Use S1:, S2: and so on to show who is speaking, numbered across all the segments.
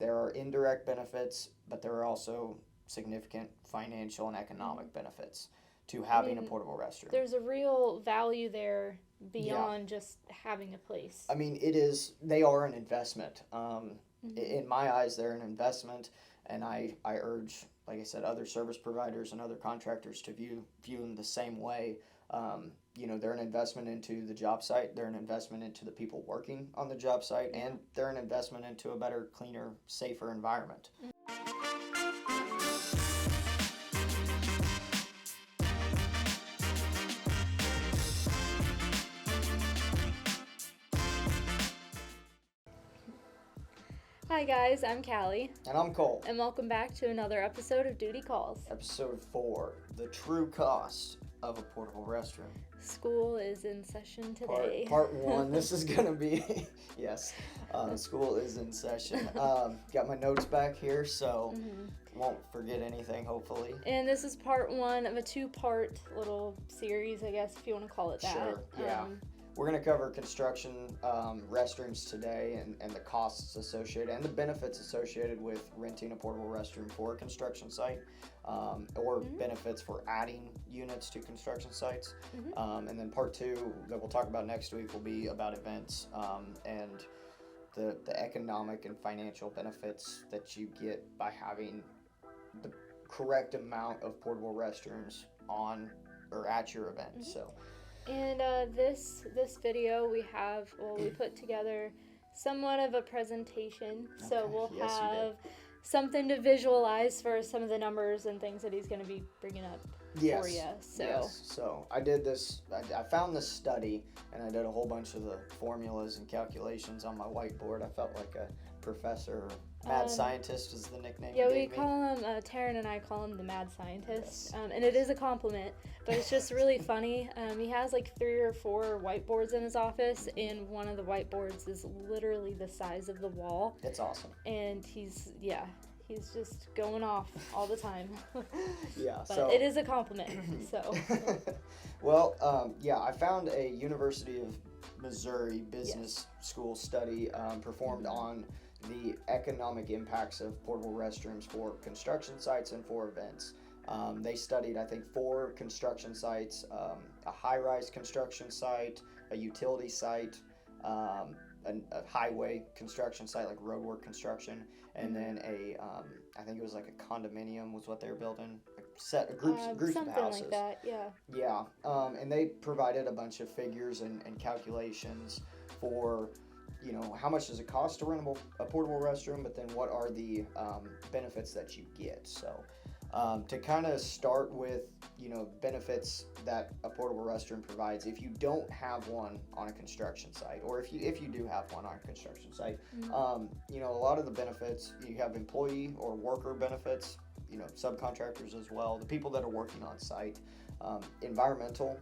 S1: there are indirect benefits, but there are also significant financial and economic benefits to having a portable restroom.
S2: There's a real value there beyond just having a place.
S1: I mean, they are an investment. In my eyes, they're an investment, and I urge, like I said, other service providers and other contractors to view them the same way. They're an investment into the job site, they're an investment into the people working on the job site, and they're an investment into a better, cleaner, safer environment.
S2: Hi guys, I'm Callie.
S1: And I'm Cole.
S2: And welcome back to another episode of Duty Calls.
S1: Episode 4, the true cost of a portable restroom.
S2: School is in session today.
S1: Part 1, this is going to be, yes, school is in session. Got my notes back here, so won't forget anything, hopefully.
S2: And this is part 1 of a 2-part little series, I guess, if you want to call it that.
S1: Sure, yeah. We're going to cover construction restrooms today and the costs associated and the benefits associated with renting a portable restroom for a construction site or benefits for adding units to construction sites. And then part 2 that we'll talk about next week will be about events and the economic and financial benefits that you get by having the correct amount of portable restrooms on or at your event. So.
S2: And this video we put together somewhat of a presentation, so we'll have something to visualize for some of the numbers and things that he's going to be bringing up for you.
S1: So I did this, I found this study, and I did a whole bunch of the formulas and calculations on my whiteboard. I felt like a professor. Mad scientist is the nickname.
S2: Yeah, we call him, Taryn and I call him the mad scientist. Yes. And it is a compliment, but it's just really funny. He has like 3 or 4 whiteboards in his office, and one of the whiteboards is literally the size of the wall.
S1: It's awesome.
S2: And he's just going off all the time.
S1: Yeah,
S2: but it is a compliment, so.
S1: Well, I found a University of Missouri Business School study performed on the economic impacts of portable restrooms for construction sites and for events. They studied, I think, 4 construction sites, a high-rise construction site, a utility site, a highway construction site, like roadwork construction, and then I think it was like a condominium was what they were building, groups of houses.
S2: Something like that, yeah.
S1: Yeah, and they provided a bunch of figures and calculations for, how much does it cost to rent a portable restroom, but then what are the benefits that you get. So to kind of start with, benefits that a portable restroom provides if you don't have one on a construction site, or if you do have one on a construction site, a lot of the benefits, you have employee or worker benefits, subcontractors as well, the people that are working on site, environmental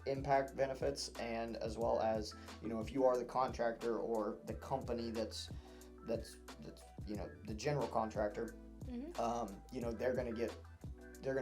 S1: impact benefits, and as well as, if you are the contractor or the company that's the general contractor, they're going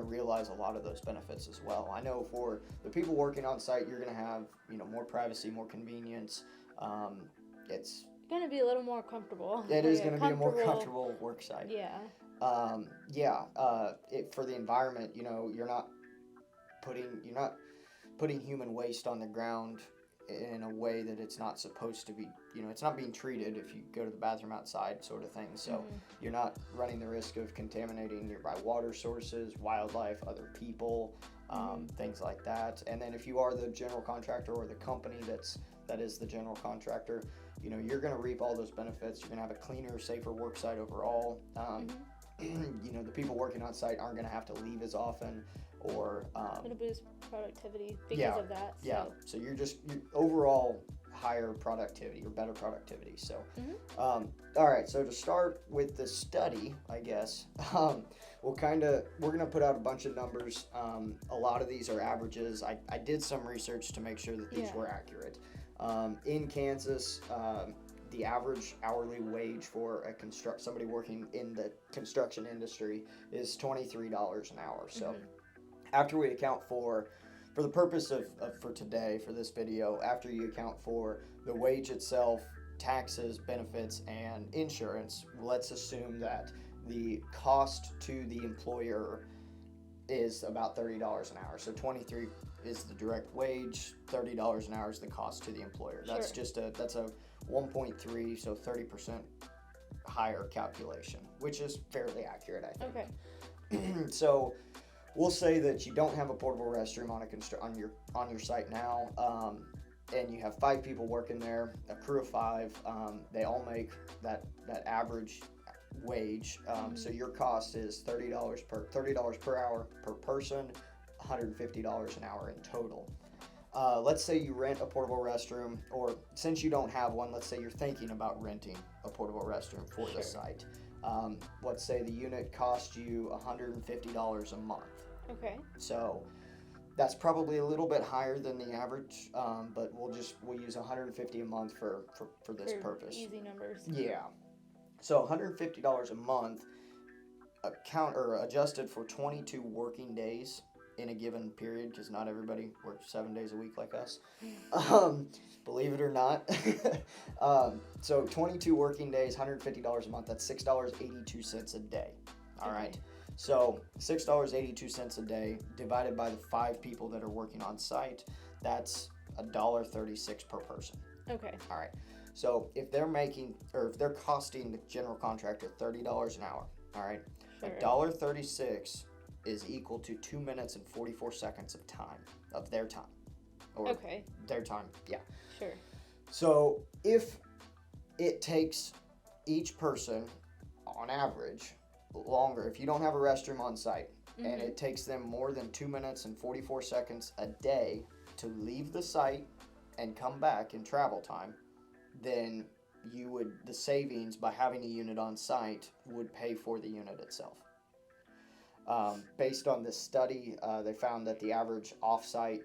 S1: to realize a lot of those benefits as well. I know for the people working on site, you're going to have, more privacy, more convenience. It's
S2: going to be a little more comfortable.
S1: It is going to be a more comfortable work site.
S2: Yeah.
S1: For the environment, you're not putting human waste on the ground in a way that it's not supposed to be, it's not being treated if you go to the bathroom outside, sort of thing. So you're not running the risk of contaminating nearby water sources, wildlife, other people, things like that. And then if you are the general contractor or the company that is the general contractor, you're going to reap all those benefits. You're going to have a cleaner, safer work site overall. The people working on site aren't going to have to leave as often, or
S2: going to boost productivity because of that. So.
S1: Yeah, so you're overall higher productivity or better productivity. So, all right. So to start with the study, I guess we're going to put out a bunch of numbers. A lot of these are averages. I did some research to make sure that these were accurate. In Kansas, the average hourly wage for somebody working in the construction industry is $23 an hour. So after we account for the purpose of for today, for this video, after you account for the wage itself, taxes, benefits, and insurance, let's assume that the cost to the employer is about $30 an hour. So 23 is the direct wage, $30 an hour is the cost to the employer. That's that's a 1.3, so 30% higher calculation, which is fairly accurate, I think.
S2: Okay.
S1: So we'll say that you don't have a portable restroom on your site now, and you have 5 people working there, a crew of 5. They all make that average wage. So your cost is $30 per hour per person, $150 an hour in total. Let's say you rent a portable restroom, or since you don't have one, let's say you're thinking about renting a portable restroom for the site. Let's say the unit costs you $150 a month.
S2: Okay.
S1: So that's probably a little bit higher than the average, but we'll use $150 a month for this purpose.
S2: Easy numbers.
S1: Yeah. So $150 a month, adjusted for 22 working days in a given period, because not everybody works 7 days a week like us. Believe it or not. So 22 working days, $150 a month. That's $6.82 a day. All right. So $6.82 a day divided by the 5 people that are working on site, that's $1.36 per person.
S2: Okay.
S1: All right. So if they're costing the general contractor $30 an hour, all right, $1.36 is equal to 2 minutes and 44 seconds of their time. Or their time, yeah.
S2: Sure.
S1: So if it takes each person, on average, longer, if you don't have a restroom on site, and it takes them more than 2 minutes and 44 seconds a day to leave the site and come back in travel time, then the savings by having a unit on site would pay for the unit itself. Based on this study, they found that the average off-site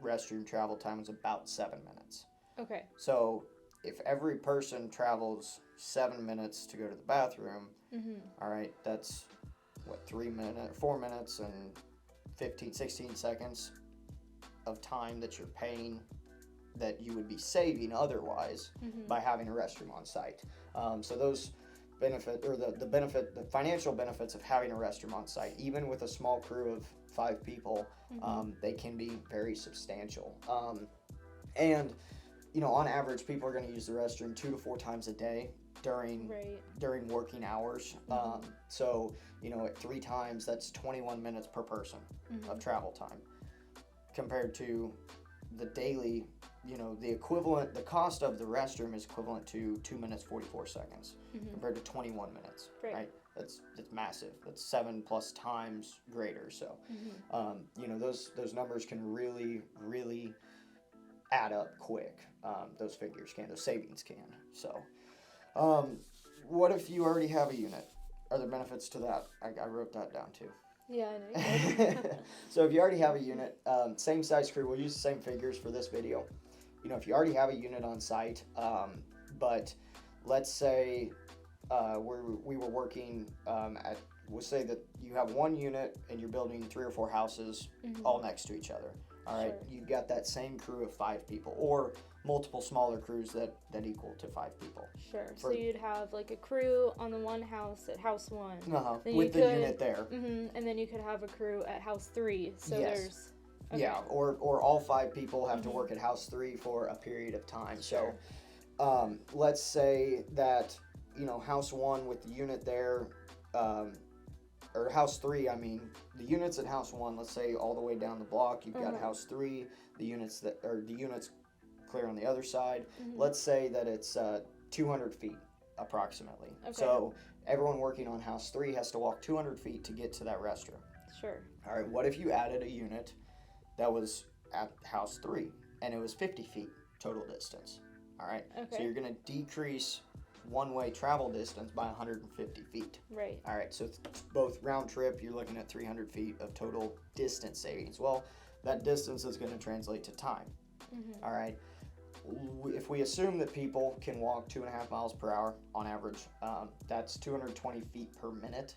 S1: restroom travel time is about 7 minutes.
S2: Okay.
S1: So if every person travels 7 minutes to go to the bathroom, all right, that's 4 minutes and 16 seconds of time that you're paying that you would be saving otherwise by having a restroom on site. So those the financial benefits of having a restroom on site, even with a small crew of 5 people, they can be very substantial. And on average, people are going to use the restroom 2 to 4 times a day during working hours. So at 3 times, that's 21 minutes per person of travel time, compared to the daily. The cost of the restroom is equivalent to 2 minutes 44 seconds compared to 21 minutes. Right? That's massive. That's 7+ times greater. So, those numbers can really, really add up quick. Those figures can. Those savings can. So, what if you already have a unit? Are there benefits to that? I wrote that down too.
S2: Yeah, I know.
S1: So if you already have a unit, same size crew, we'll use the same figures for this video. If you already have a unit on site, but let's say we were working we'll say that you have one unit and you're building 3 or 4 houses all next to each other. All right, you've got that same crew of 5 people, or multiple smaller crews that equal to 5 people.
S2: Sure. So you'd have like a crew on the one house at house 1.
S1: With the unit there.
S2: And then you could have a crew at house 3. So there's. Okay.
S1: Yeah, or all 5 people have to work at house 3 for a period of time.
S2: Sure.
S1: So, let's say that house 1 with the unit there, or house 3. I mean, the units at house 1. Let's say all the way down the block, you've got house 3. The units clear on the other side. Let's say that it's 200 feet approximately. Okay. So everyone working on house 3 has to walk 200 feet to get to that restroom.
S2: Sure.
S1: All right. What if you added a unit that was at house 3 and it was 50 feet total distance? All right. Okay. So you're going to decrease one-way travel distance by 150 feet.
S2: Right.
S1: All right. So both round trip, you're looking at 300 feet of total distance savings. Well, that distance is going to translate to time. All right. If we assume that people can walk 2.5 miles per hour on average, that's 220 feet per minute.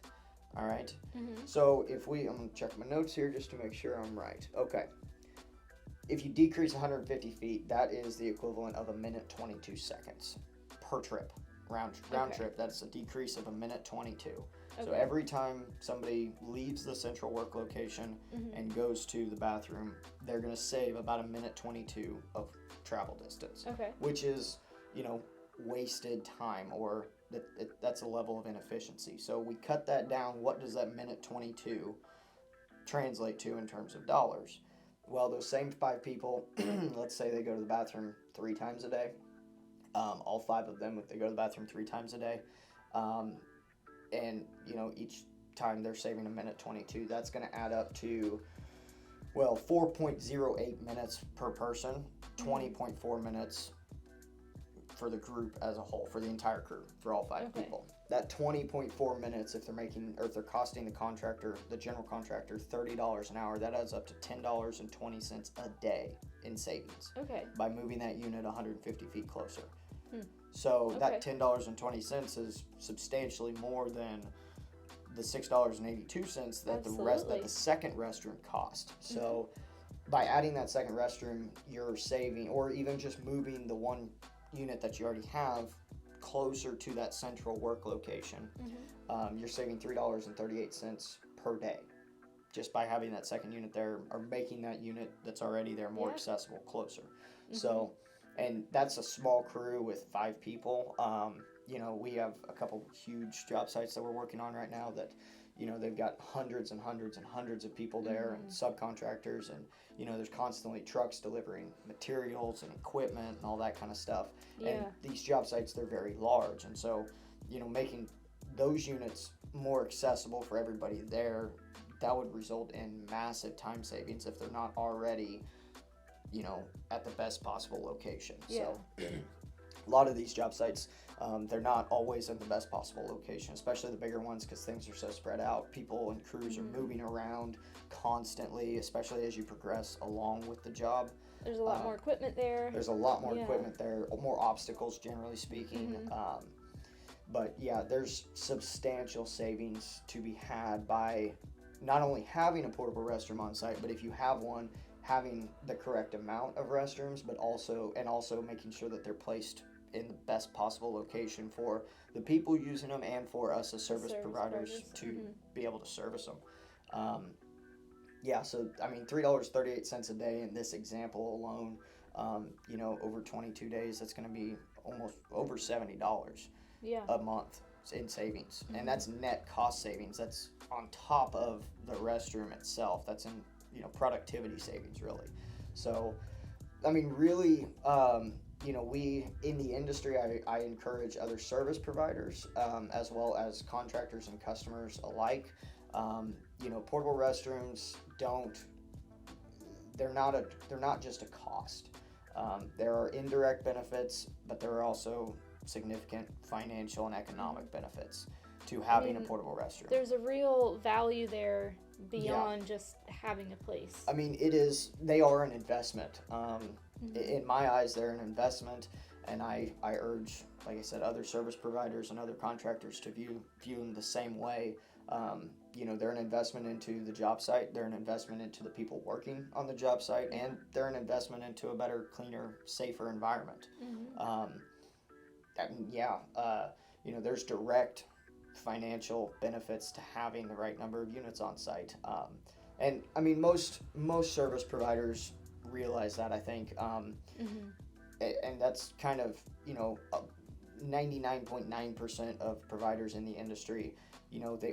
S1: All right. So I'm going to check my notes here just to make sure I'm right. Okay. If you decrease 150 feet, that is the equivalent of 1 minute 22 seconds. per trip. Round
S2: Okay.
S1: trip, that's a decrease of 1:22.
S2: Okay.
S1: So every time somebody leaves the central work location and goes to the bathroom, they're going to save about 1:22 of travel distance.
S2: Okay.
S1: Which is, wasted time, or that's a level of inefficiency. So we cut that down. What does that 1:22 translate to in terms of dollars? Well, those same 5 people, let's say they go to the bathroom 3 times a day. All 5 of them, if they go to the bathroom 3 times a day, and each time they're saving 1:22, that's going to add up to 4.08 minutes per person, 20.4 minutes for the group as a whole, for the entire crew, for all 5 people. That 20.4 minutes, if they're costing the general contractor $30 an hour, that adds up to $10.20 a day in savings.
S2: Okay.
S1: By moving that unit 150 feet closer. So that $10.20 is substantially more than the $6.82 that the second restroom cost. So by adding that second restroom, you're saving, or even just moving the one unit that you already have closer to that central work location, you're saving $3.38 per day just by having that second unit there, or making that unit that's already there more accessible closer. So, and that's a small crew with 5 people. We have a couple huge job sites that we're working on right now that, they've got hundreds and hundreds and hundreds of people there, and subcontractors, and there's constantly trucks delivering materials and equipment and all that kind of stuff. And these job sites, they're very large, and so making those units more accessible for everybody there, that would result in massive time savings if they're not already at the best possible location. So a lot of these job sites, they're not always in the best possible location, especially the bigger ones, because things are so spread out. People and crews are moving around constantly, especially as you progress along with the job.
S2: There's a lot more equipment there.
S1: There's a lot more equipment there, more obstacles, generally speaking. But there's substantial savings to be had by not only having a portable restroom on site, but if you have one, having the correct amount of restrooms, but also making sure that they're placed in the best possible location for the people using them and for us as service providers to be able to service them. So I mean, $3.38 a day in this example alone, over 22 days, that's going to be almost over $70 a month in savings, and that's net cost savings. That's on top of the restroom itself. That's in productivity savings, really. So I mean, really, we in the industry, I encourage other service providers as well as contractors and customers alike. Portable restrooms they're not just a cost. There are indirect benefits, but there are also significant financial and economic benefits to having a portable restroom.
S2: There's a real value there beyond just having a place.
S1: I mean, they are an investment. In my eyes, they're an investment, and I urge, like I said, other service providers and other contractors to view them the same way. They're an investment into the job site, they're an investment into the people working on the job site, and they're an investment into a better, cleaner, safer environment. There's direct financial benefits to having the right number of units on site. And I mean, most service providers realize that, I think, and that's kind of 99.9% of providers in the industry.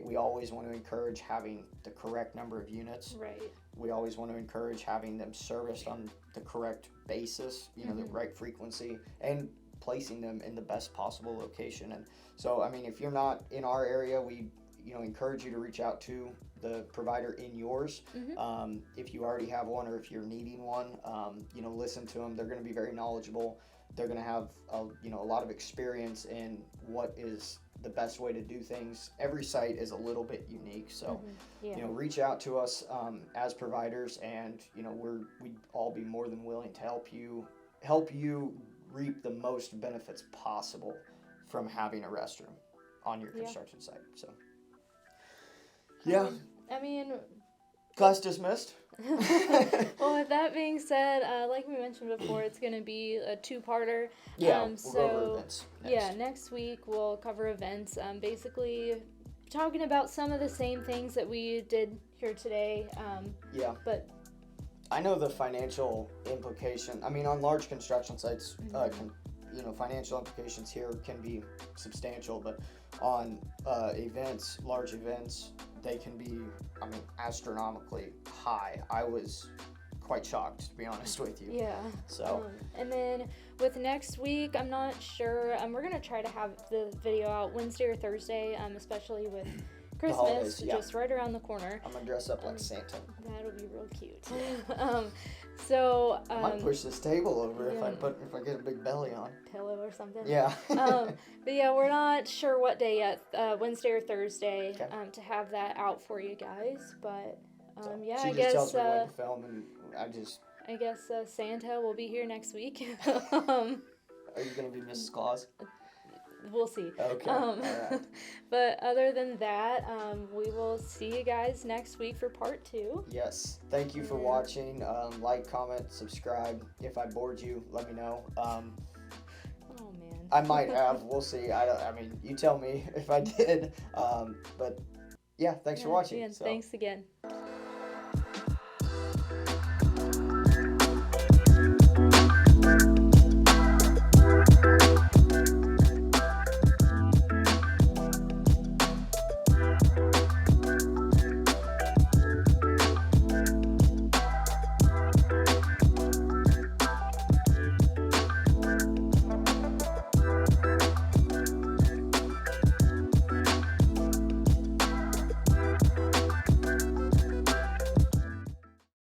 S1: We always want to encourage having the correct number of units.
S2: Right.
S1: We always want to encourage having them serviced on the correct basis, the right frequency, and placing them in the best possible location. And so, I mean, if you're not in our area, we encourage you to reach out to the provider in yours. If you already have one, or if you're needing one, listen to them. They're going to be very knowledgeable. They're going to have a lot of experience in what is the best way to do things. Every site is a little bit unique, so reach out to us as providers, and we'd all be more than willing to help you reap the most benefits possible from having a restroom on your construction site. So I mean,
S2: I mean,
S1: class dismissed.
S2: Well, with that being said, like we mentioned before, it's going to be a two-parter.
S1: Yeah, we'll go over events next.
S2: Yeah, next week we'll cover events. Basically, talking about some of the same things that we did here today.
S1: Yeah.
S2: But
S1: I know the financial implication. I mean, on large construction sites, financial implications here can be substantial, but on large events, they can be, astronomically high. I was quite shocked, to be honest with you.
S2: Yeah.
S1: So.
S2: And then with next week, I'm not sure. We're gonna try to have the video out Wednesday or Thursday, especially with Christmas,
S1: holidays, yeah.
S2: just right around the corner.
S1: I'm gonna dress up like Santa.
S2: That'll be real cute.
S1: I might push this table over if I get a big belly on.
S2: Pillow or something.
S1: Yeah.
S2: But yeah, we're not sure what day yet, Wednesday or Thursday,
S1: Okay.
S2: to have that out for you guys. But
S1: She
S2: I
S1: just
S2: guess
S1: tells me when to film, and
S2: I guess Santa will be here next week.
S1: Are you gonna be Mrs. Claus?
S2: We'll see.
S1: Okay. All right.
S2: But other than that, we will see you guys next week for part 2.
S1: Yes. Thank you for watching. Like, comment, subscribe. If I bored you, let me know.
S2: Oh man.
S1: I might have. We'll see. I mean, you tell me if I did. But yeah, thanks for watching.
S2: Thanks again.